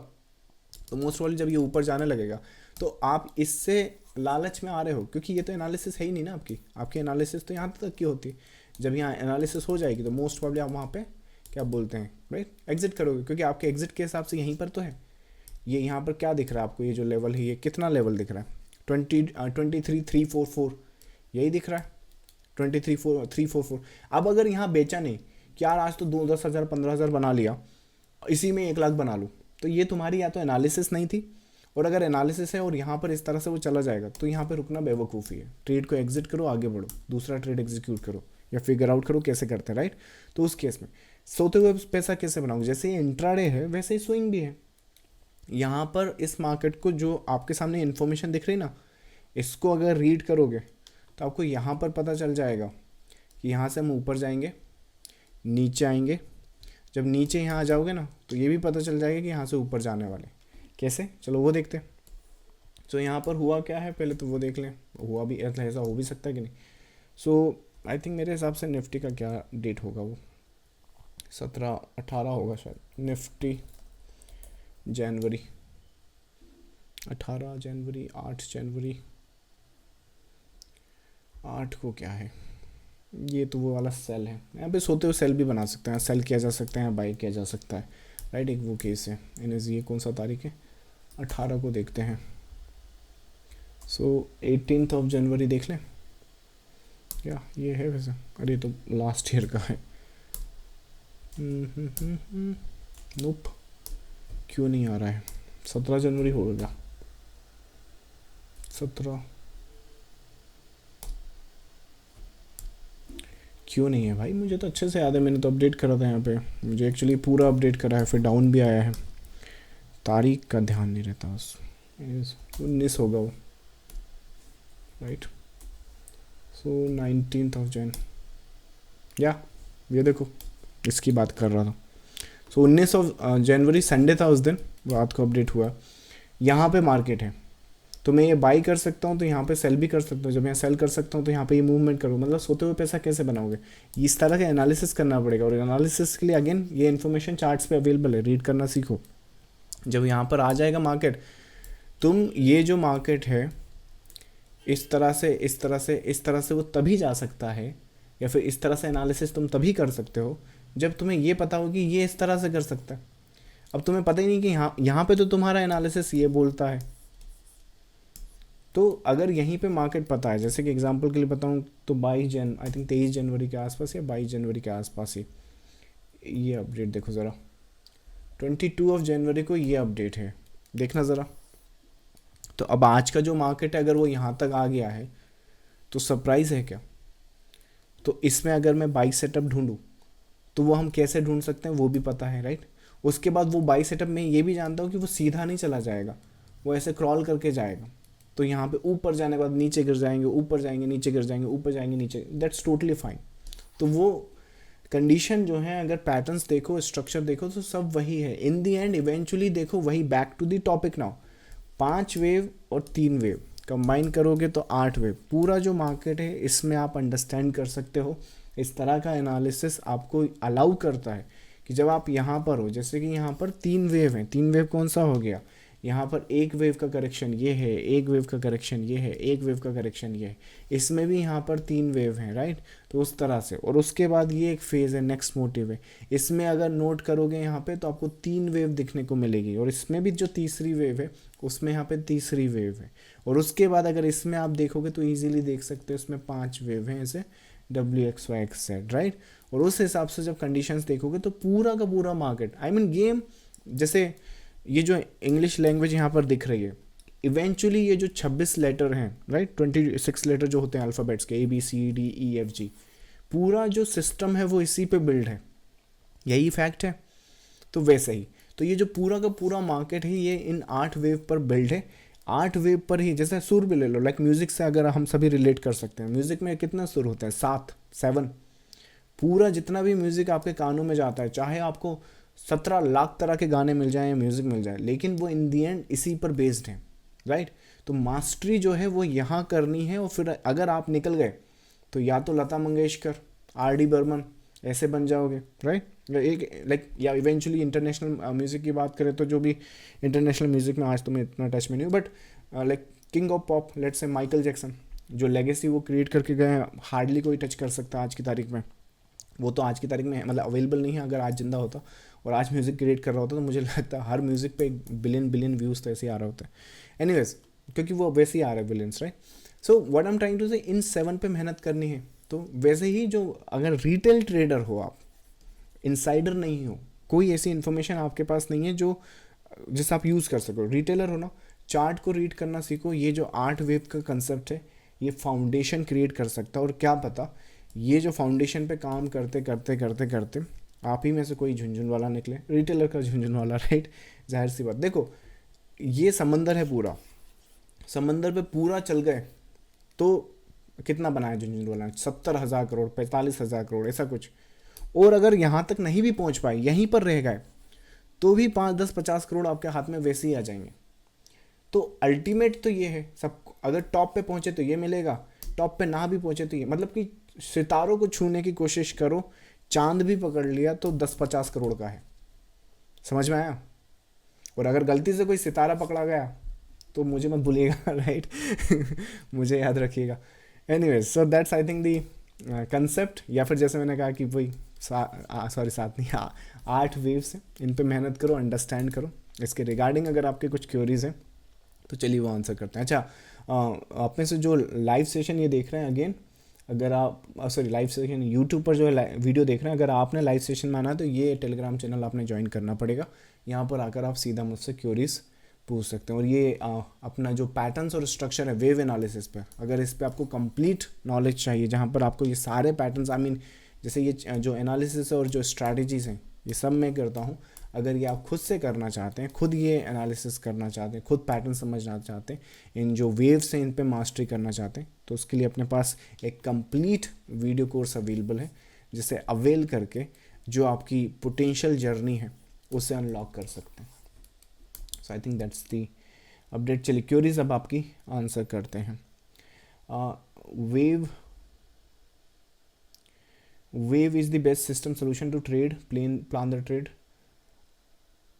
तो मोस्ट प्रॉब्ली जब ये ऊपर जाने लगेगा तो आप इससे लालच में आ रहे हो, क्योंकि ये तो एनालिसिस है ही नहीं ना आपकी एनालिसिस तो यहाँ तक की होती है। जब यहाँ एनालिसिस हो जाएगी तो मोस्ट प्रॉब्ली आप वहाँ पे क्या बोलते हैं, राइट, एग्जिट करोगे, क्योंकि आपके एग्जिट के हिसाब से यहीं पर तो है। ये यहाँ पर क्या दिख रहा है आपको, ये जो लेवल है ये कितना लेवल दिख रहा है? 23,344 यही दिख रहा है, 23,344। अब अगर यहाँ बेचा नहीं कि यार आज तो 10,000 15,000 बना लिया, इसी में 1 लाख बना लूँ, तो ये तुम्हारी या तो एनालिसिस नहीं थी, और अगर एनालिसिस है और यहाँ पर इस तरह से वो चला जाएगा तो यहाँ पे रुकना बेवकूफ़ी है। ट्रेड को एग्जिट करो, आगे बढ़ो, दूसरा ट्रेड एग्जीक्यूट करो या फिगर आउट करो कैसे करते हैं, राइट। तो उस केस में सोते हुए पैसा कैसे बनाओगे, जैसे इंट्राडे है वैसे ही स्विंग भी है। यहाँ पर इस मार्केट को जो आपके सामने इन्फॉर्मेशन दिख रही ना, इसको अगर रीड करोगे तो आपको यहाँ पर पता चल जाएगा कि यहाँ से हम ऊपर जाएंगे, नीचे आएंगे। जब नीचे यहाँ आ जाओगे ना तो ये भी पता चल जाएगा कि यहाँ से ऊपर जाने वाले। कैसे, चलो वो देखते हैं। तो यहाँ पर हुआ क्या है पहले तो वो देख लें, हुआ भी ऐसा हो भी सकता है कि नहीं। सो आई थिंक मेरे हिसाब से निफ्टी का क्या डेट होगा, वो 17-18 होगा शायद। निफ्टी जनवरी 18 जनवरी, 8 जनवरी, 8 को क्या है, ये तो वो वाला सेल है। यहाँ पे सोते हुए सेल भी बना सकते हैं, सेल किया जा सकता है, बाई किया जा सकता है, राइट। एक वो केस है। ये कौन सा तारीख है, 18 को देखते हैं। सो 18 ऑफ जनवरी देख लें क्या, ये है वैसे, अरे तो लास्ट ईयर का है। नोप, क्यों नहीं आ रहा है, 17 जनवरी होगा, 17 क्यों नहीं है भाई, मुझे तो अच्छे से याद है, मैंने तो अपडेट करा था यहाँ पे, मुझे एक्चुअली पूरा अपडेट करा है, फिर डाउन भी आया है, तारीख का ध्यान नहीं रहता बस। 19 होगा वो, राइट। सो 19 ऑफ जैन, या ये देखो इसकी बात कर रहा था। सो 19 ऑफ जनवरी संडे था उस दिन, रात को अपडेट हुआ। यहाँ पे मार्केट है तो मैं ये बाई कर सकता हूँ, तो यहाँ पे सेल भी कर सकता हूँ। जब मैं सेल कर सकता हूँ तो यहाँ पे ये मूवमेंट करूँ, मतलब सोते हुए पैसा कैसे बनाओगे, इस तरह का एनालिसिस करना पड़ेगा। और एनालिसिस के लिए अगेन ये इन्फॉर्मेशन चार्ट्स पे अवेलेबल है, रीड करना सीखो। जब यहाँ पर आ जाएगा मार्केट, तुम ये जो मार्केट है इस तरह से इस तरह से इस तरह से वो तभी जा सकता है, या फिर इस तरह से एनालिसिस तुम तभी कर सकते हो जब तुम्हें ये पता हो कि ये इस तरह से कर सकता है। अब तुम्हें पता ही नहीं कि यहाँ पे तो तुम्हारा एनालिसिस ये बोलता है। तो अगर यहीं पे मार्केट पता है, जैसे कि एग्जांपल के लिए बताऊँ तो 23 जनवरी के आसपास या 22 जनवरी के आसपास ही ये अपडेट देखो ज़रा, 22 ऑफ जनवरी को ये अपडेट है, देखना ज़रा। तो अब आज का जो मार्केट है अगर वो यहाँ तक आ गया है तो सरप्राइज़ है क्या। तो इसमें अगर मैं बाई सेटअप ढूंढूँ तो वो हम कैसे ढूंढ सकते हैं वो भी पता है, राइट। उसके बाद वो बाई सेटअप में ये भी जानता हूँ कि वो सीधा नहीं चला जाएगा, वो ऐसे क्रॉल करके जाएगा। तो यहाँ पे ऊपर जाने के बाद नीचे गिर जाएंगे, ऊपर जाएंगे नीचे गिर जाएंगे, ऊपर जाएंगे नीचे, दैट्स टोटली फाइन। तो वो कंडीशन जो है, अगर पैटर्न्स देखो, स्ट्रक्चर देखो, तो सब वही है। इन दी एंड इवेंचुअली देखो वही, back to the topic now, 5 wave और 3 वेव कंबाइन करोगे तो 8 वेव। पूरा जो मार्केट है इसमें आप अंडरस्टैंड कर सकते हो। इस तरह का एनालिसिस आपको अलाउ करता है कि जब आप यहाँ पर हो, जैसे कि यहाँ पर 3 वेव हैं, 3 वेव कौन सा हो गया, यहाँ पर एक वेव का करेक्शन ये है, एक वेव का करेक्शन ये है, एक वेव का करेक्शन ये है, इसमें भी यहाँ पर 3 वेव हैं, राइट। तो उस तरह से, और उसके बाद ये एक फेज़ है, नेक्स्ट मोटिव है। इसमें अगर नोट करोगे यहाँ पे तो आपको 3 वेव दिखने को मिलेगी, और इसमें भी जो तीसरी वेव है उसमें यहाँ पे तीसरी वेव है। और उसके बाद अगर इसमें आप देखोगे तो ईजिली देख सकते हो इसमें 5 वेव हैं, ऐसे WXYZ, राइट। और उस हिसाब से जब कंडीशंस देखोगे तो पूरा का पूरा मार्केट, आई मीन गेम, जैसे ये जो इंग्लिश लैंग्वेज यहाँ पर दिख रही है, इवेंचुअली ये जो 26 लेटर हैं, राइट, 26 लेटर जो होते हैं अल्फ़ाबेट्स के, ABCDEFG, पूरा जो सिस्टम है वो इसी पे बिल्ड है, यही फैक्ट है। तो वैसे ही तो ये जो पूरा का पूरा मार्केट है ये इन 8 वेव पर बिल्ड है। 8 वेव पर ही, जैसे सुर भी ले लो, लाइक म्यूज़िक से अगर हम सभी रिलेट कर सकते हैं, म्यूज़िक में कितना सुर होता है, 7 पूरा जितना भी म्यूज़िक आपके कानों में जाता है, चाहे आपको 17 लाख तरह के गाने मिल जाएं या म्यूज़िक मिल जाए, लेकिन वो इन दी एंड इसी पर बेस्ड है, राइट। तो मास्टरी जो है वो यहाँ करनी है, और फिर अगर आप निकल गए तो या तो लता मंगेशकर, RD बर्मन ऐसे बन जाओगे, राइट। एक लाइक, या इवेंचुअली इंटरनेशनल म्यूज़िक की बात करें तो जो भी इंटरनेशनल म्यूज़िक में आज तो मैं इतना टच में नहीं हूँ, but like king of pop, let's say Michael Jackson, जो लेगेसी वो क्रिएट करके गए हैं, हार्डली कोई टच कर सकता आज की तारीख में। वो तो आज की तारीख में मतलब अवेलेबल नहीं है, अगर आज जिंदा होता और आज म्यूज़िक क्रिएट कर रहा होता तो मुझे लगता है हर म्यूज़िक पे 1 बिलियन व्यूज़ तो ऐसे ही आ रहा होता है। एनीवेज, क्योंकि वो वैसे ही आ रहा है billions, right. So what I am trying to say, in 7 पे मेहनत करनी है। तो वैसे ही जो अगर रिटेल ट्रेडर हो आप, इनसाइडर नहीं हो, कोई ऐसी इन्फॉर्मेशन आपके पास नहीं है जो जिससे आप यूज़ कर सको, रिटेलर हो ना, चार्ट को रीड करना सीखो। ये जो 8 वेव का कंसेप्ट है ये फाउंडेशन क्रिएट कर सकता है, और क्या पता ये जो फाउंडेशन पे काम करते करते करते करते आप ही में से कोई झुंझुन वाला निकले, रिटेलर का झुंझुन वाला, राइट। जाहिर सी बात, देखो ये समंदर है पूरा, समंदर पे पूरा चल गए तो कितना बनाया झुंझुन वाला ने, 70,000 करोड़, 45,000 करोड़, ऐसा कुछ। और अगर यहाँ तक नहीं भी पहुँच पाए, यहीं पर रह गए, तो भी 5, 10, 50 करोड़ आपके हाथ में वैसे ही आ जाएंगे। तो अल्टीमेट तो ये है, सब अगर टॉप पे पहुँचे तो ये मिलेगा, टॉप पे ना भी पहुँचे तो ये, मतलब कि सितारों को छूने की कोशिश करो, चांद भी पकड़ लिया तो 10-50 करोड़ का है। समझ में आया? और अगर गलती से कोई सितारा पकड़ा गया तो मुझे मत भूलिएगा, राइट। मुझे याद रखिएगा। Anyways, so that's I think the concept, या फिर जैसे मैंने कहा कि वही 7 नहीं, 8 वेव्स हैं, इन पे मेहनत करो, अंडरस्टैंड करो। इसके रिगार्डिंग अगर आपके कुछ क्वेरीज हैं तो चलिए वो आंसर करते हैं। अच्छा, आप में से जो लाइव सेशन ये देख रहे हैं, अगेन अगर आप लाइव सेशन यूट्यूब पर जो है वीडियो देख रहे हैं, अगर आपने लाइव सेशन में आना है तो ये टेलीग्राम चैनल आपने ज्वाइन करना पड़ेगा। यहाँ पर आकर आप सीधा मुझसे क्वेरीज पूछ सकते हैं। और ये अपना जो पैटर्न्स और स्ट्रक्चर है वेव एनालिसिस पे, अगर इस पे आपको कंप्लीट नॉलेज चाहिए, जहाँ पर आपको ये सारे पैटर्न्स, आई मीन जैसे ये जो एनालिसिस है और जो स्ट्रैटेजीज़ हैं ये सब मैं करता हूँ, अगर ये आप खुद से करना चाहते हैं, खुद ये एनालिसिस करना चाहते हैं, खुद पैटर्न समझना चाहते हैं, इन जो वेव्स हैं इन पे मास्टरी करना चाहते हैं, तो उसके लिए अपने पास एक कंप्लीट वीडियो कोर्स अवेलेबल है, जिसे अवेल करके जो आपकी पोटेंशियल जर्नी है उसे अनलॉक कर सकते हैं। So I think that's the update. चलिए क्वेरीज अब आपकी आंसर करते हैं। Wave is the best system solution to trade, plan the trade.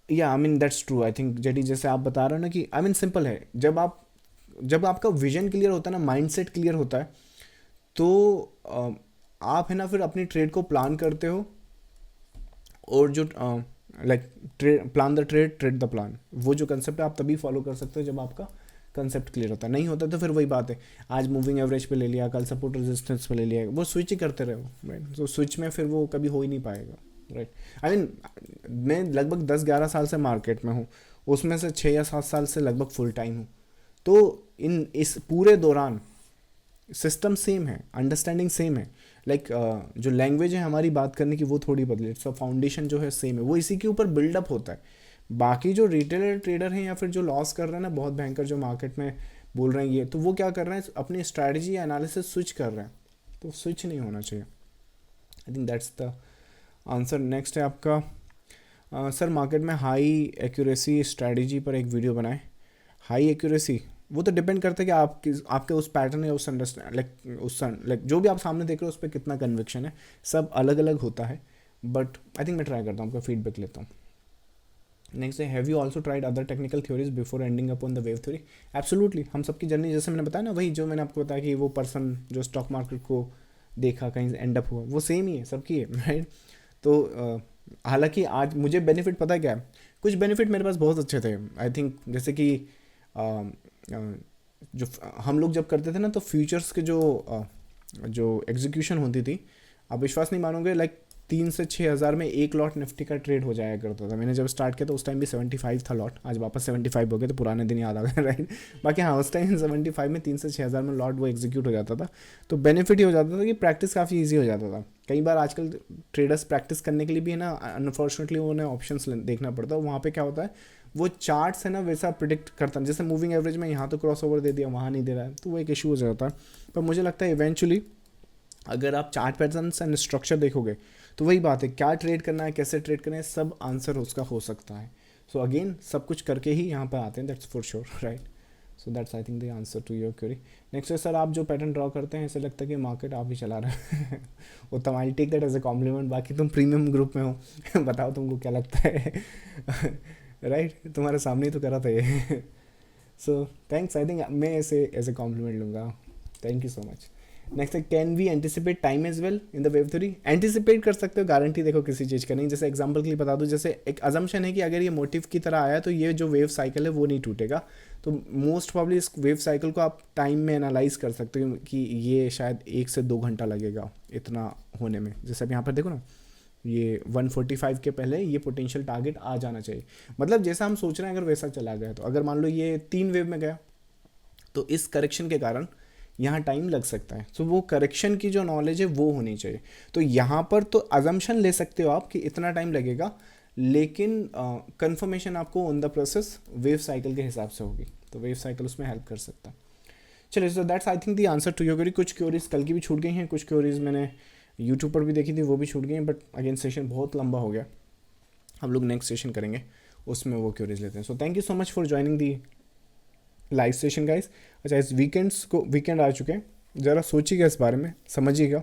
Yeah I mean that's true. I think JD जैसे आप बता रहे हो ना कि आई मीन सिंपल है, जब आपका विजन क्लियर होता है ना, माइंडसेट क्लियर होता है, तो आप है ना फिर अपनी ट्रेड को प्लान करते हो, और जो like plan the trade, trade the plan, वो जो कंसेप्ट है आप तभी फॉलो कर सकते हो जब आपका कंसेप्ट क्लियर होता है। नहीं होता तो फिर वही बात है, आज मूविंग एवरेज पे ले लिया, कल सपोर्ट रेजिस्टेंस पे ले लिया, वो स्विच ही करते रहो, राइट। तो स्विच में फिर वो कभी हो ही नहीं पाएगा, राइट। आई मीन मैं लगभग 10-11 साल से मार्केट में हूँ, उसमें से 6 या 7 साल से लगभग फुल टाइम हूँ, तो इस पूरे दौरान सिस्टम सेम है, अंडरस्टैंडिंग सेम है, लाइक जो लैंग्वेज है हमारी बात करने की वो थोड़ी बदली, सब फाउंडेशन जो है सेम है, वो इसी के ऊपर बिल्डअप होता है। बाकी जो रिटेलर ट्रेडर हैं या फिर जो लॉस कर रहे हैं ना, बहुत भयंकर जो मार्केट में बोल रहे हैं ये, तो वो क्या कर रहे हैं, अपनी स्ट्रैटेजी या एनालिसिस स्विच कर रहे हैं, तो स्विच नहीं होना चाहिए। आई think that's the answer. Next है आपका सर मार्केट में हाई एक्यूरेसी स्ट्रैटेजी पर एक वीडियो बनाए। हाई एक्यूरेसी वो तो डिपेंड करता है कि आपके उस पैटर्न या उस अंडरस्टैंड लाइक जो भी आप सामने देख रहे हो उस पर कितना कन्विक्शन है, सब अलग अलग होता है, बट आई थिंक मैं ट्राई करता हूँ, आपका फीडबैक लेता हूँ। नेक्स्ट है, have you also tried other technical theories before ending up on the wave theory. Absolutely, हम सबकी जर्नी जैसे मैंने बताया ना, वही जो मैंने आपको बताया कि वो पर्सन जो स्टॉक मार्केट को देखा कहीं एंड अप हुआ, वो सेम ही है, सबकी है, राइट। तो हालांकि आज मुझे बेनिफिट पता है क्या है, कुछ बेनिफिट मेरे पास बहुत अच्छे थे। आई थिंक जैसे कि जो हम लोग जब करते थे ना, तो फ्यूचर्स के जो एग्जीक्यूशन होती थी, आप विश्वास नहीं मानोगे, लाइक 3 से 6 हज़ार में एक लॉट निफ्टी का ट्रेड हो जाया करता था। मैंने जब स्टार्ट किया तो उस टाइम भी 75 था लॉट, आज वापस 75 हो गए, तो पुराने दिन याद आ गए, राइट। बाकी हाँ, उस टाइम 75 में 3 से 6 हज़ार में लॉट वो एग्जीक्यूट हो जाता था, तो बेनिफिट ही हो जाता था कि प्रैक्टिस काफ़ी ईजी हो जाता था। कई बार आजकल ट्रेडर्स प्रैक्टिस करने के लिए भी है ना, अनफॉर्चुनेटली उन्हें ऑप्शंस देखना पड़ता है। वहाँ पे क्या होता है, वो चार्ट्स है ना वैसा प्रिडिक्ट करता है, जैसे मूविंग एवरेज में यहाँ तो क्रॉस ओवर दे दिया, वहाँ नहीं दे रहा है, तो वो एक इशू हो जाता है। पर मुझे लगता है इवेंचुअली अगर आप चार्ट पैटर्न्स एंड स्ट्रक्चर देखोगे तो वही बात है, क्या ट्रेड करना है, कैसे ट्रेड करना है, सब आंसर उसका हो सकता है। सो अगेन सब कुछ करके ही यहाँ पर आते हैं, that's for sure, right. So that's I think the answer to your query. Next है सर, आप जो पैटर्न ड्रॉ करते हैं ऐसे लगता है कि मार्केट आप ही चला रहे हैं। वो तो I take that as a compliment, बाकी तुम प्रीमियम ग्रुप में हो, बताओ तुमको क्या लगता है, राइट। तुम्हारे सामने ही तो करा था ये। सो थैंक्स, आई थिंक मैं ऐसे एज ए कॉम्प्लीमेंट लूँगा, thank you so much. Next है, can we anticipate time as well in the wave theory. Anticipate कर सकते हो, गारंटी देखो किसी चीज़ का नहीं। जैसे एग्जांपल के लिए बता दूं, जैसे एक अजम्पशन है कि अगर ये मोटिव की तरह आया तो ये जो वेव साइकिल है वो नहीं टूटेगा, तो मोस्ट प्रॉब्ली इस वेव साइकिल को आप टाइम में एनालाइज कर सकते हो कि ये शायद 1 से 2 घंटा लगेगा इतना होने में। जैसे अब यहाँ पर देखो ना, ये 145 के पहले ये पोटेंशियल टारगेट आ जाना चाहिए। मतलब जैसा हम सोच रहे हैं अगर वैसा चला गया तो अगर मान लो ये 3 वेव में गया तो इस करेक्शन के कारण यहाँ टाइम लग सकता है। तो वो करेक्शन की जो नॉलेज है वो होनी चाहिए। तो यहाँ पर तो अजम्पशन ले सकते हो आप कि इतना टाइम लगेगा, लेकिन कंफर्मेशन आपको on the process wave cycle के हिसाब से होगी। तो वेव साइकिल उसमें हेल्प कर सकता है। चलिए, so that's I think the answer to your query. कुछ क्वेरीज कल की भी छूट गई हैं, कुछ क्वेरीज मैंने यूट्यूब पर भी देखी थी वो भी छूट गई हैं, बट अगेन सेशन बहुत लंबा हो गया। हम लोग नेक्स्ट सेशन करेंगे उसमें वो क्वेरीज लेते हैं। सो thank you so much for joining the live session guys. अच्छा, इस वीकेंड आ चुके हैं, ज़रा सोचिएगा इस बारे में, समझिएगा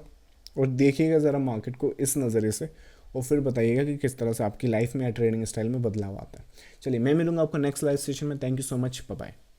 और देखिएगा ज़रा मार्केट को इस नज़रिए से, और फिर बताइएगा कि किस तरह से आपकी लाइफ में या ट्रेडिंग स्टाइल में बदलाव आता है। चलिए, मैं मिलूंगा आपको नेक्स्ट लाइव सेशन में। Thank you so much, bye bye.